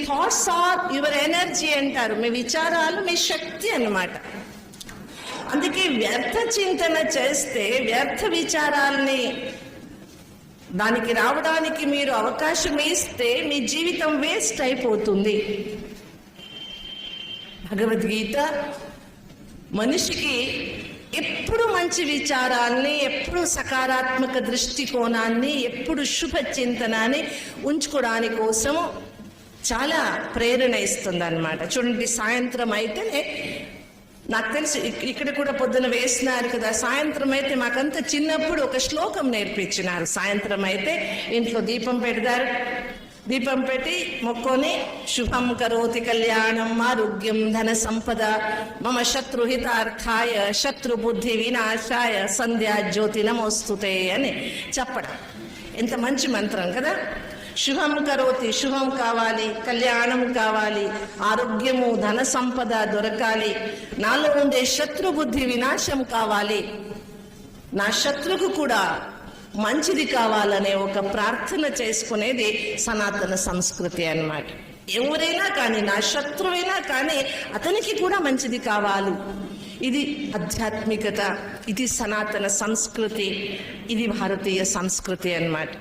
Thoughts are your energy అంటారు. మీ విచారాలు మీ శక్తి అన్నమాట. అందుకే వ్యర్థ చింతన చేస్తే, వ్యర్థ విచారాల్ని దానికి రావడానికి మీరు అవకాశం ఇస్తే మీ జీవితం వేస్ట్ అయిపోతుంది. భగవద్గీత మనిషికి ఎప్పుడు మంచి విచారాల్ని, ఎప్పుడు సకారాత్మక దృష్టికోణాన్ని, ఎప్పుడు శుభ చింతనాన్ని ఉంచుకోవడానికి కోసం చాలా ప్రేరణ ఇస్తుంది అన్నమాట. చూడండి, సాయంత్రం అయితేనే, నాకు తెలిసి ఇక్కడ కూడా పొద్దున వేసినారు కదా, సాయంత్రం అయితే మాకంతా చిన్నప్పుడు ఒక శ్లోకం నేర్పించినారు. సాయంత్రం అయితే ఇంట్లో దీపం పెడతారు, దీపం పెట్టి మొక్కొని శుభం కరోతి కళ్యాణం ఆరోగ్యం ధన సంపద మమ శత్రుహితార్థాయ శత్రు బుద్ధి వినాశాయ సంధ్యా జ్యోతి నమోస్తుతే అని చెప్పడం ఎంత మంచి మంత్రం కదా. శుభం కరోతి, శుభం కావాలి, కళ్యాణం కావాలి, ఆరోగ్యము ధన సంపద దొరకాలి, నాలో ఉండే శత్రు బుద్ధి వినాశం కావాలి, నా శత్రుకు కూడా మంచిది కావాలనే ఒక ప్రార్థన చేసుకునేది సనాతన సంస్కృతి అన్నమాట. ఎవరైనా కానీ, నా శత్రువైనా కానీ అతనికి కూడా మంచిది కావాలి. ఇది ఆధ్యాత్మికత, ఇది సనాతన సంస్కృతి, ఇది భారతీయ సంస్కృతి అన్నమాట.